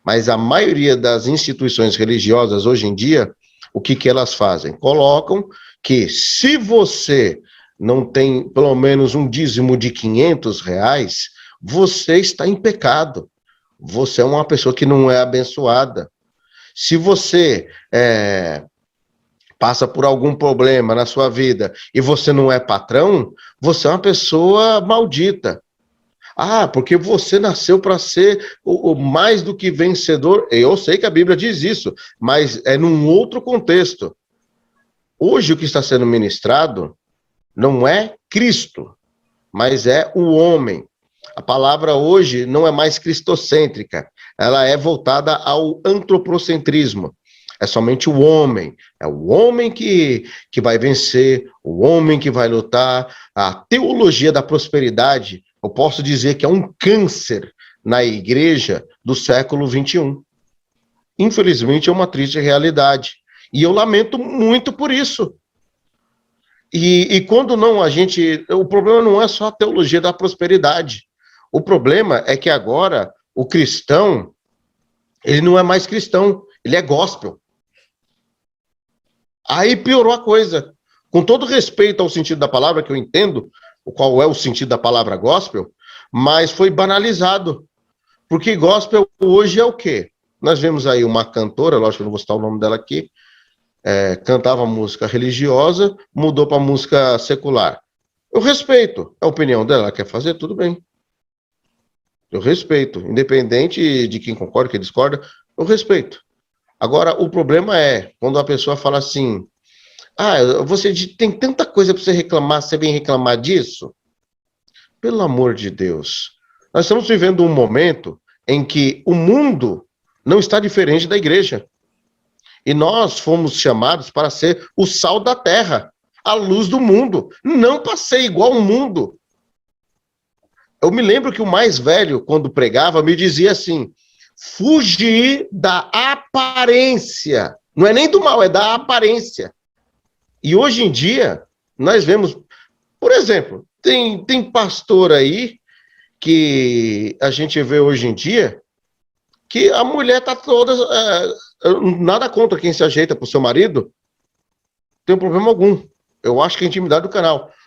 mas a maioria das instituições religiosas hoje em dia, o que elas fazem? Colocam que se você não tem pelo menos um dízimo de R$500, você está em pecado. Você é uma pessoa que não é abençoada. Se você passa por algum problema na sua vida e você não é patrão, você é uma pessoa maldita. Porque você nasceu para ser o mais do que vencedor. Eu sei que a Bíblia diz isso, mas é num outro contexto. Hoje o que está sendo ministrado não é Cristo, mas é o homem. A palavra hoje não é mais cristocêntrica, ela é voltada ao antropocentrismo. É somente o homem. É o homem que vai vencer, o homem que vai lutar. A teologia da prosperidade, eu posso dizer que é um câncer na igreja do século XXI. Infelizmente, é uma triste realidade. E eu lamento muito por isso. E quando não, o problema não é só a teologia da prosperidade. O problema é que agora o cristão, ele não é mais cristão, ele é gospel. Aí piorou a coisa. Com todo respeito ao sentido da palavra, que eu entendo qual é o sentido da palavra gospel, mas foi banalizado. Porque gospel hoje é o quê? Nós vemos aí uma cantora, lógico que eu não vou citar o nome dela aqui, cantava música religiosa, mudou para música secular. Eu respeito a opinião dela, ela quer fazer, tudo bem. Eu respeito, independente de quem concorda, quem discorda, eu respeito. Agora, o problema é quando a pessoa fala assim, você tem tanta coisa para você reclamar, você vem reclamar disso? Pelo amor de Deus. Nós estamos vivendo um momento em que o mundo não está diferente da igreja. E nós fomos chamados para ser o sal da terra, a luz do mundo, não para ser igual ao mundo. Eu me lembro que o mais velho, quando pregava, me dizia assim, fugir da aparência. Não é nem do mal, é da aparência. E hoje em dia, nós vemos, por exemplo, tem pastor aí, que a gente vê hoje em dia, que a mulher está toda... nada contra quem se ajeita para o seu marido, não tem problema algum. Eu acho que é a intimidade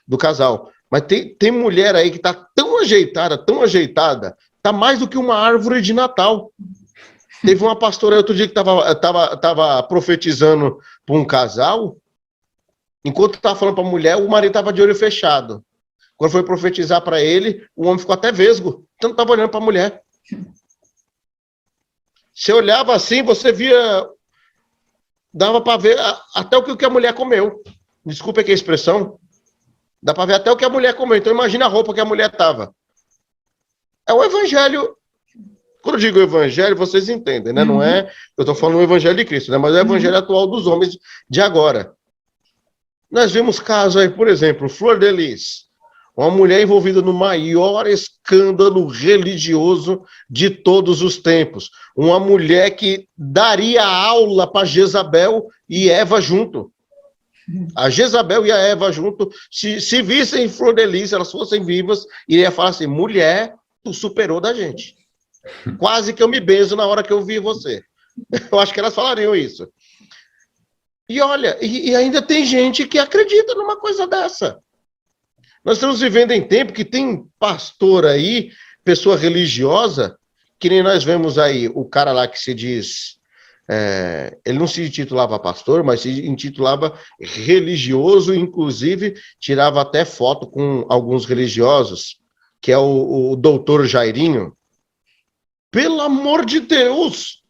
do casal. Mas tem mulher aí que está tão ajeitada, está mais do que uma árvore de Natal. Teve uma pastora outro dia que estava profetizando para um casal, enquanto estava falando para a mulher, o marido estava de olho fechado. Quando foi profetizar para ele, o homem ficou até vesgo, então não estava olhando para a mulher. Você olhava assim, você via, dava para ver até o que a mulher comeu. Desculpa aqui a expressão. Dá para ver até o que a mulher comeu. Então imagina a roupa que a mulher estava. É o evangelho. Quando eu digo evangelho, vocês entendem, né? Não é, eu estou falando o evangelho de Cristo, né? Mas é o evangelho atual dos homens de agora. Nós vimos casos aí, por exemplo, Flor de Lis, uma mulher envolvida no maior escândalo religioso de todos os tempos. Uma mulher que daria aula para Jezabel e Eva junto. A Jezabel e a Eva junto, se vissem Flor de Lis, se elas fossem vivas, iria falar assim, mulher, tu superou da gente. Quase que eu me benzo na hora que eu vi você. Eu acho que elas falariam isso. E olha, e ainda tem gente que acredita numa coisa dessa. Nós estamos vivendo em tempo que tem pastor aí, pessoa religiosa, que nem nós vemos aí, o cara lá que se diz, ele não se intitulava pastor, mas se intitulava religioso, inclusive tirava até foto com alguns religiosos, que é o doutor Jairinho. Pelo amor de Deus!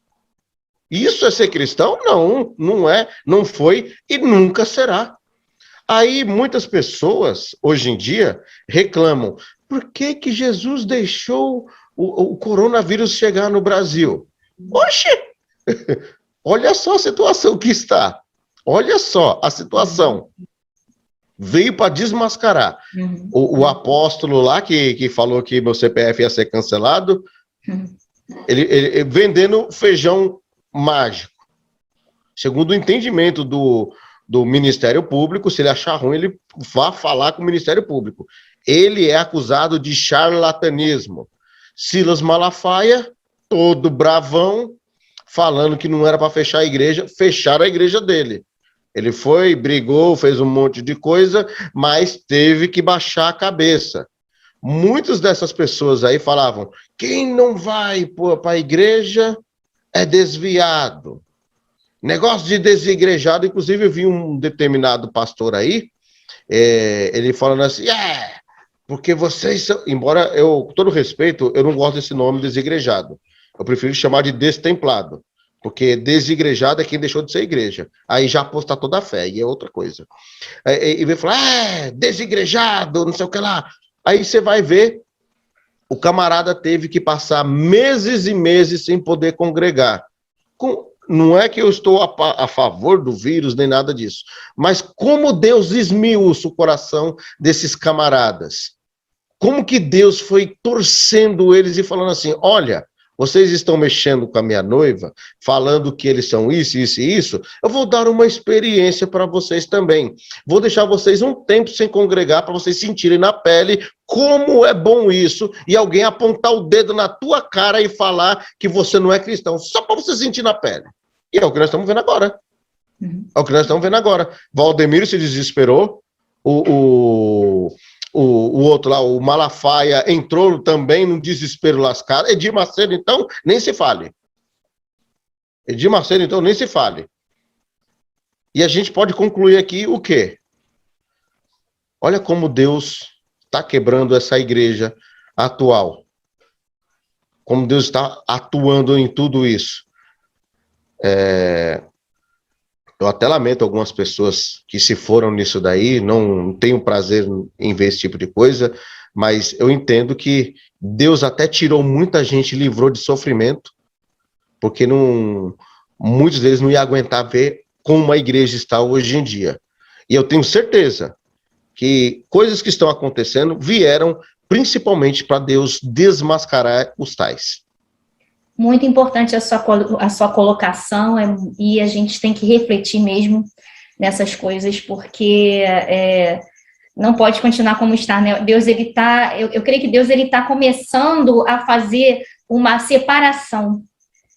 Isso é ser cristão? Não, não é, não foi e nunca será. Aí muitas pessoas, hoje em dia, reclamam, por que que Jesus deixou o coronavírus chegar no Brasil? Oxe! Olha só a situação que está. Olha só a situação. Veio para desmascarar. O apóstolo lá, que falou que meu CPF ia ser cancelado, ele vendendo feijão mágico. Segundo o entendimento do Ministério Público, se ele achar ruim, ele vá falar com o Ministério Público. Ele é acusado de charlatanismo. Silas Malafaia, todo bravão, falando que não era para fechar a igreja, fecharam a igreja dele. Ele foi, brigou, fez um monte de coisa, mas teve que baixar a cabeça. Muitas dessas pessoas aí falavam, quem não vai para a igreja é desviado. Negócio de desigrejado, inclusive eu vi um determinado pastor aí, ele falando assim, porque vocês são... Embora eu, com todo respeito, eu não gosto desse nome desigrejado. Eu prefiro chamar de destemplado, porque desigrejado é quem deixou de ser igreja. Aí já apostatou da fé, e é outra coisa. E vem falar, desigrejado, não sei o que lá. Aí você vai ver, o camarada teve que passar meses e meses sem poder congregar. Não é que eu estou a favor do vírus, nem nada disso, mas como Deus esmiuça o coração desses camaradas. Como que Deus foi torcendo eles e falando assim, olha, vocês estão mexendo com a minha noiva, falando que eles são isso, isso e isso, eu vou dar uma experiência para vocês também. Vou deixar vocês um tempo sem congregar para vocês sentirem na pele como é bom isso e alguém apontar o dedo na tua cara e falar que você não é cristão, só para você sentir na pele. E é o que nós estamos vendo agora. É o que nós estamos vendo agora. Valdemiro se desesperou, o outro lá, o Malafaia, entrou também num desespero lascado. Edir Macedo, então, nem se fale. Edir Macedo, então, nem se fale. E a gente pode concluir aqui o quê? Olha como Deus está quebrando essa igreja atual. Como Deus está atuando em tudo isso. Eu até lamento algumas pessoas que se foram nisso daí, não tenho prazer em ver esse tipo de coisa, mas eu entendo que Deus até tirou muita gente, livrou de sofrimento, porque muitos deles não iam aguentar ver como a igreja está hoje em dia. E eu tenho certeza que coisas que estão acontecendo vieram principalmente para Deus desmascarar os tais. Muito importante a sua colocação, e a gente tem que refletir mesmo nessas coisas, porque não pode continuar como está, né? Deus, ele tá, eu creio que Deus, ele está começando a fazer uma separação,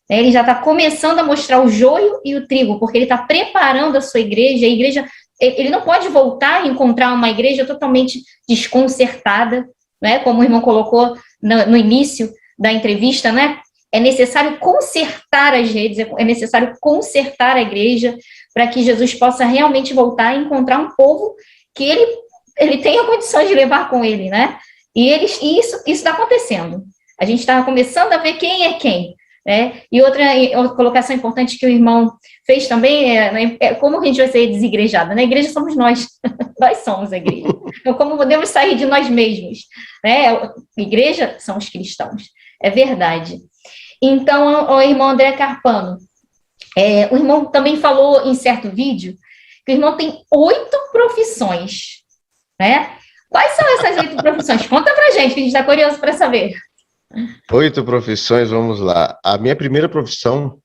né? Ele já está começando a mostrar o joio e o trigo, porque ele está preparando a sua igreja. A igreja, ele não pode voltar a encontrar uma igreja totalmente desconcertada, né? Como o irmão colocou no início da entrevista, né? É necessário consertar as redes, é necessário consertar a igreja para que Jesus possa realmente voltar a encontrar um povo que ele tenha condições de levar com ele, né? E isso está acontecendo. A gente está começando a ver quem é quem, né? E outra colocação importante que o irmão fez também é como a gente vai ser desigrejada, né? A igreja somos nós, nós somos a igreja. Então, como podemos sair de nós mesmos, né? A igreja são os cristãos, é verdade. Então, o irmão André Carpano, o irmão também falou em certo vídeo que o irmão tem 8 profissões, né? Quais são essas 8 profissões? Conta pra gente, que a gente está curioso para saber. 8 profissões, vamos lá. A minha primeira profissão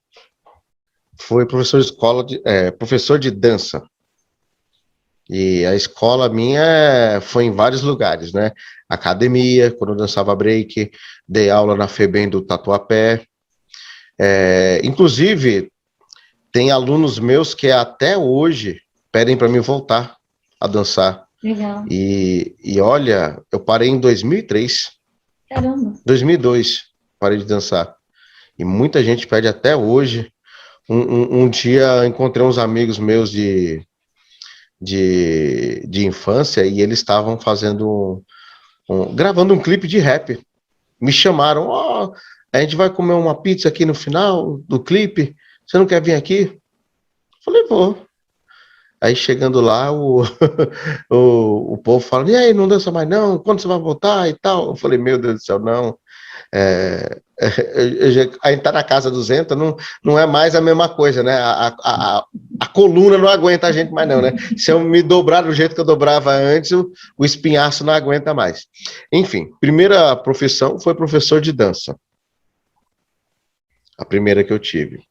foi professor de dança. E a escola minha foi em vários lugares, né? Academia, quando eu dançava break, dei aula na FEBEM do Tatuapé. Inclusive, tem alunos meus que até hoje pedem para mim voltar a dançar. Legal. E olha, eu parei em 2003. Caramba. 2002, parei de dançar. E muita gente pede até hoje. Um dia encontrei uns amigos meus de infância e eles estavam fazendo gravando um clipe de rap. Me chamaram, a gente vai comer uma pizza aqui no final do clipe, você não quer vir aqui? Falei, vou. Aí chegando lá, o povo fala, e aí, não dança mais não? Quando você vai voltar e tal? Eu falei, meu Deus do céu, não. A gente tá na casa 200, não é mais a mesma coisa, né? A coluna não aguenta a gente mais não, né? Se eu me dobrar do jeito que eu dobrava antes, o espinhaço não aguenta mais. Enfim, primeira profissão foi professor de dança. A primeira que eu tive.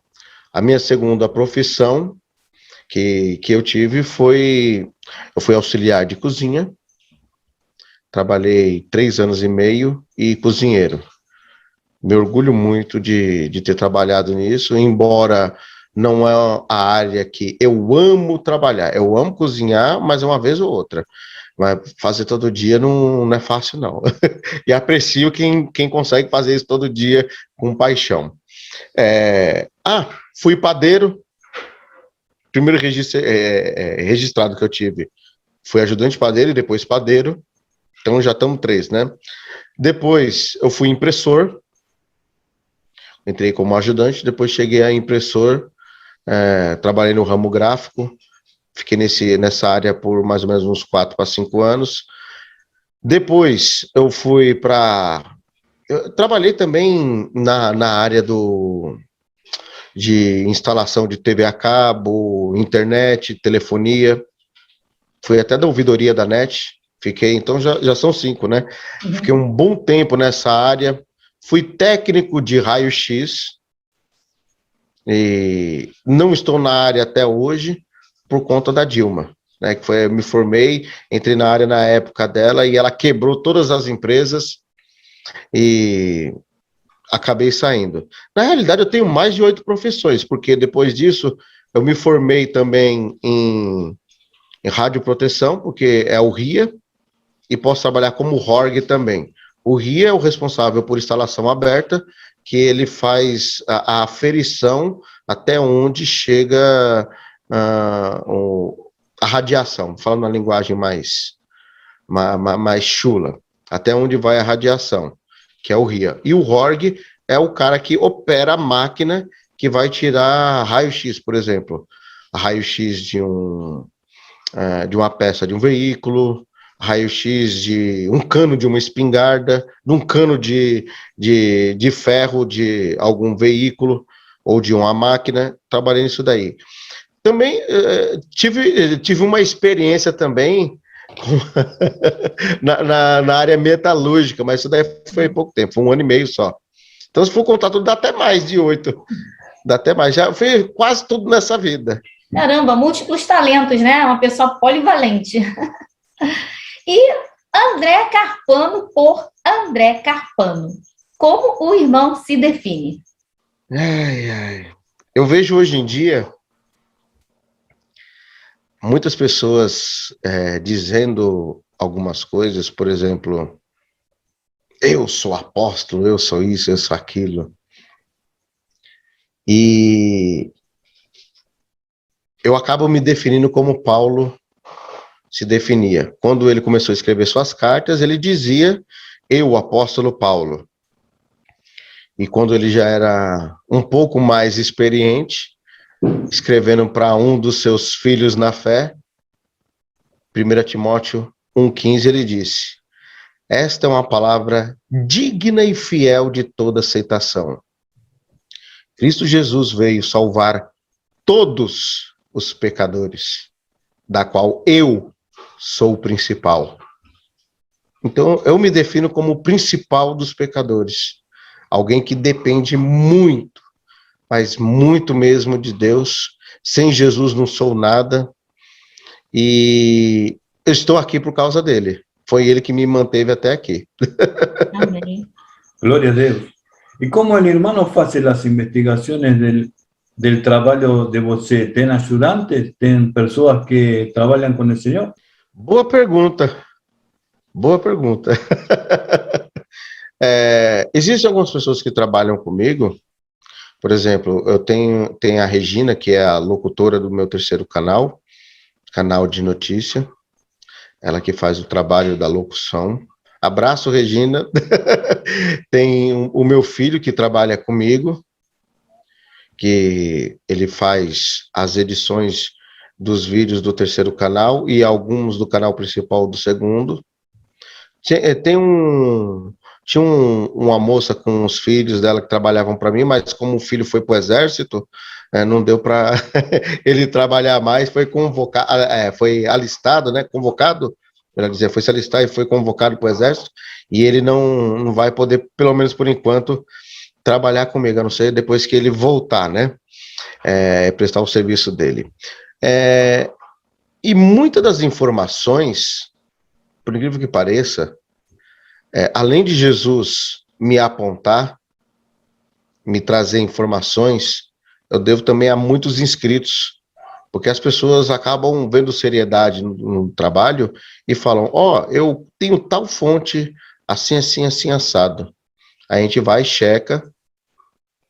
A minha segunda profissão que eu tive eu fui auxiliar de cozinha, trabalhei 3 anos e meio e cozinheiro. Me orgulho muito de ter trabalhado nisso, embora não é a área que eu amo trabalhar. Eu amo cozinhar, mas é uma vez ou outra. Mas fazer todo dia não é fácil, não. E aprecio quem consegue fazer isso todo dia com paixão. Fui padeiro. Primeiro registrado que eu tive foi ajudante padeiro e depois padeiro. Então já estamos 3, né? Depois eu fui impressor. Entrei como ajudante, depois cheguei a impressor, trabalhei no ramo gráfico, fiquei nessa área por mais ou menos uns 4 para 5 anos. Depois eu fui eu trabalhei também na área de instalação de TV a cabo, internet, telefonia, fui até da ouvidoria da NET, fiquei, então já são 5, né? Fiquei um bom tempo nessa área, fui técnico de raio-x e não estou na área até hoje por conta da Dilma, né? Que foi, eu me formei, entrei na área na época dela e ela quebrou todas as empresas e acabei saindo. Na realidade, eu tenho mais de 8 profissões, porque depois disso eu me formei também em radioproteção, porque é o RIA, e posso trabalhar como RORG também. O RIA é o responsável por instalação aberta, que ele faz a aferição até onde chega a radiação, falando na linguagem mais chula, até onde vai a radiação, que é o RIA. E o RORG é o cara que opera a máquina que vai tirar raio-x, por exemplo, raio-x de uma peça de um veículo, raio-x de um cano de uma espingarda, de um cano de ferro de algum veículo ou de uma máquina. Trabalhei nisso daí. Também tive uma experiência também na área metalúrgica, mas isso daí foi pouco tempo, foi 1 ano e meio só. Então, se for contar tudo, dá até mais de 8. Dá até mais. Já fiz quase tudo nessa vida. Caramba, múltiplos talentos, né? Uma pessoa polivalente. E André Carpano por André Carpano. Como o irmão se define? Eu vejo hoje em dia muitas pessoas dizendo algumas coisas, por exemplo, eu sou apóstolo, eu sou isso, eu sou aquilo. E eu acabo me definindo como Paulo se definia. Quando ele começou a escrever suas cartas, ele dizia, eu, o apóstolo Paulo. E quando ele já era um pouco mais experiente, escrevendo para um dos seus filhos na fé, 1 Timóteo 1,15, ele disse, esta é uma palavra digna e fiel de toda aceitação. Cristo Jesus veio salvar todos os pecadores, da qual eu sou o principal. Então, eu me defino como o principal dos pecadores. Alguém que depende muito, mas muito mesmo de Deus. Sem Jesus não sou nada. E eu estou aqui por causa dele. Foi ele que me manteve até aqui. Amém. Glória a Deus. E como o irmão faz as investigações del trabalho de você? Tem ajudantes? Tem pessoas que trabalham com o Senhor? Boa pergunta. Boa pergunta. Existem algumas pessoas que trabalham comigo. Por exemplo, eu tenho a Regina, que é a locutora do meu 3º canal de notícia. Ela que faz o trabalho da locução. Abraço, Regina. Tem o meu filho que trabalha comigo, que ele faz as edições dos vídeos do 3º canal e alguns do canal principal do 2º. Tinha uma moça com os filhos dela que trabalhavam para mim, mas como o filho foi para o exército, não deu para ele trabalhar mais, foi alistado, né? Convocado, quer dizer, foi se alistar e foi convocado para o exército, e ele não vai poder, pelo menos por enquanto, trabalhar comigo, a não ser depois que ele voltar, né? Prestar o serviço dele. E muitas das informações, por incrível que pareça, além de Jesus me apontar, me trazer informações, eu devo também a muitos inscritos, porque as pessoas acabam vendo seriedade no trabalho e falam, eu tenho tal fonte, assim, assim, assim, assado. A gente vai, checa,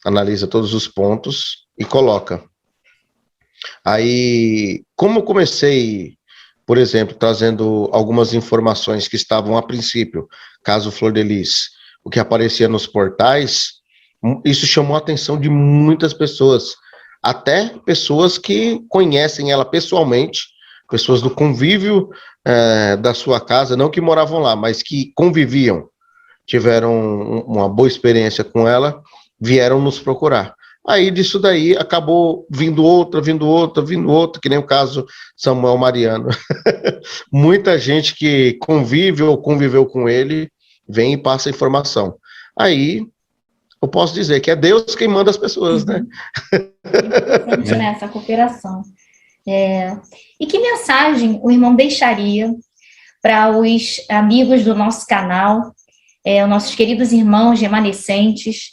analisa todos os pontos e coloca. Aí, como eu comecei, por exemplo, trazendo algumas informações que estavam a princípio, caso Flor de Lis, o que aparecia nos portais, isso chamou a atenção de muitas pessoas, até pessoas que conhecem ela pessoalmente, pessoas do convívio da sua casa, não que moravam lá, mas que conviviam, tiveram uma boa experiência com ela, vieram nos procurar. Aí disso daí acabou vindo outra, que nem o caso Samuel Mariano. Muita gente que convive ou conviveu com ele, vem e passa informação. Aí eu posso dizer que é Deus quem manda as pessoas, né? Interessante, né, essa cooperação. E que mensagem o irmão deixaria para os amigos do nosso canal, os nossos queridos irmãos remanescentes,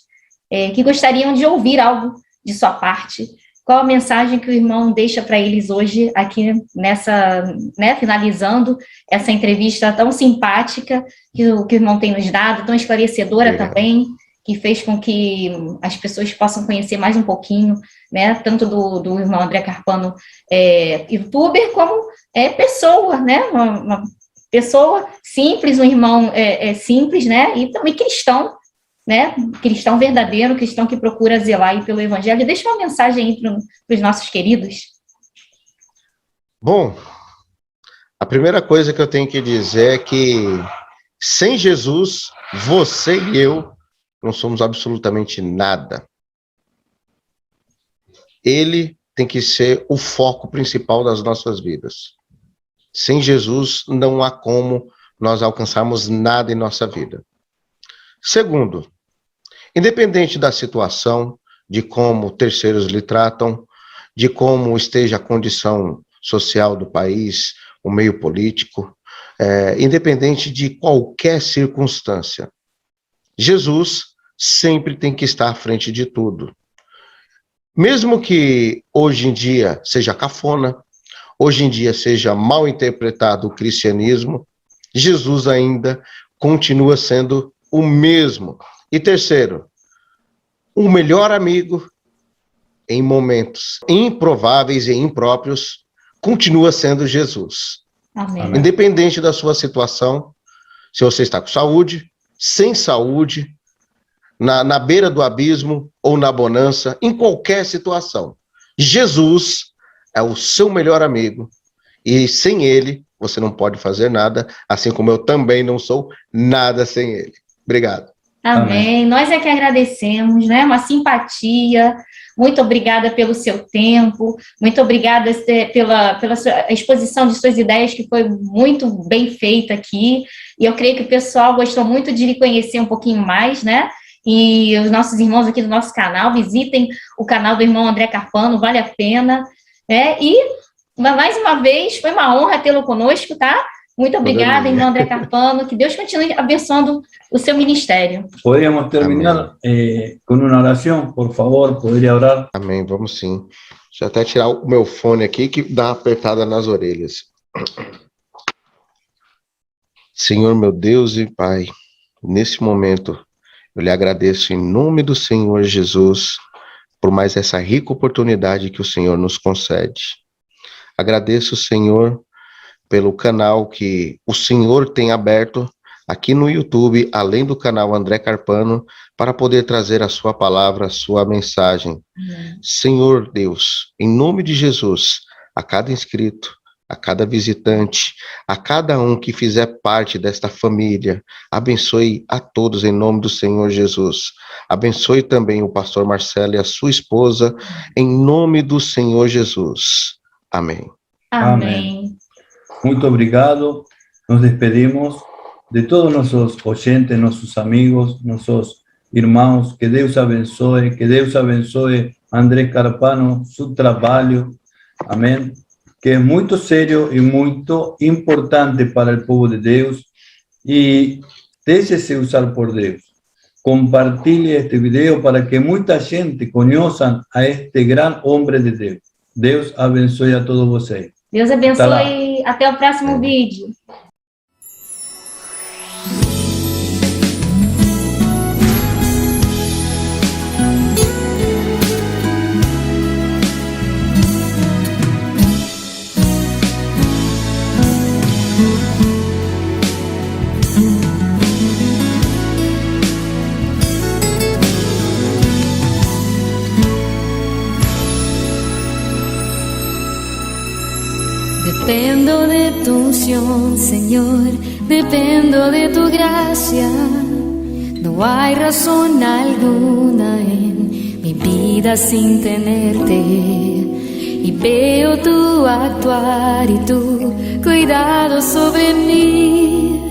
que gostariam de ouvir algo de sua parte? Qual a mensagem que o irmão deixa para eles hoje, aqui nessa, né, finalizando essa entrevista tão simpática que o irmão tem nos dado, tão esclarecedora também, que fez com que as pessoas possam conhecer mais um pouquinho, né, tanto do irmão André Carpano, youtuber, como pessoa, né, uma pessoa simples, um irmão simples, né, e também cristão, né, cristão verdadeiro, cristão que procura zelar aí pelo evangelho. Deixa uma mensagem aí para os nossos queridos. Bom, a primeira coisa que eu tenho que dizer é que sem Jesus, você e eu não somos absolutamente nada. Ele tem que ser o foco principal das nossas vidas. Sem Jesus, não há como nós alcançarmos nada em nossa vida. Segundo, independente da situação, de como terceiros lhe tratam, de como esteja a condição social do país, o meio político, independente de qualquer circunstância, Jesus sempre tem que estar à frente de tudo. Mesmo que hoje em dia seja cafona, hoje em dia seja mal interpretado o cristianismo, Jesus ainda continua sendo o mesmo. E terceiro, o melhor amigo em momentos improváveis e impróprios continua sendo Jesus. Amém. Independente da sua situação, se você está com saúde, sem saúde, na beira do abismo ou na bonança, em qualquer situação, Jesus é o seu melhor amigo e sem ele você não pode fazer nada, assim como eu também não sou nada sem ele. Obrigado. Amém. Nós é que agradecemos, né? Uma simpatia. Muito obrigada pelo seu tempo, muito obrigada pela exposição de suas ideias, que foi muito bem feita aqui, e eu creio que o pessoal gostou muito de lhe conhecer um pouquinho mais, né? E os nossos irmãos aqui do nosso canal, visitem o canal do irmão André Carpano, vale a pena, né? E, mais uma vez, foi uma honra tê-lo conosco, tá? Muito obrigada, irmão André Carpano, que Deus continue abençoando o seu ministério. Podríamos terminar com uma oração, por favor, poderia orar? Amém, vamos sim. Deixa eu até tirar o meu fone aqui, que dá uma apertada nas orelhas. Senhor, meu Deus e Pai, nesse momento, eu lhe agradeço em nome do Senhor Jesus, por mais essa rica oportunidade que o Senhor nos concede. Agradeço, Senhor, pelo canal que o Senhor tem aberto aqui no YouTube, além do canal André Carpano, para poder trazer a sua palavra, a sua mensagem. Senhor Deus, em nome de Jesus, a cada inscrito, a cada visitante, a cada um que fizer parte desta família, abençoe a todos em nome do Senhor Jesus. Abençoe também o pastor Marcelo e a sua esposa, em nome do Senhor Jesus. Amém. Amém. Muito obrigado. Nos despedimos de todos nossos oyentes, nossos amigos, nossos irmãos. Que Deus abençoe André Carpano, seu trabalho. Amém. Que é muito sério e muito importante para o povo de Deus. E deixe-se usar por Deus. Compartilhe este video para que muita gente conheça a este grande homem de Deus. Deus abençoe a todos vocês. Deus abençoe. Até o próximo vídeo. Dependo de tu unción, Señor, dependo de tu gracia. No hay razón alguna en mi vida sin tenerte. Y veo tu actuar y tu cuidado sobre mí.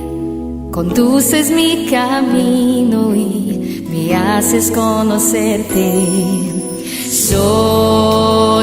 Conduces mi camino y me haces conocerte. Solo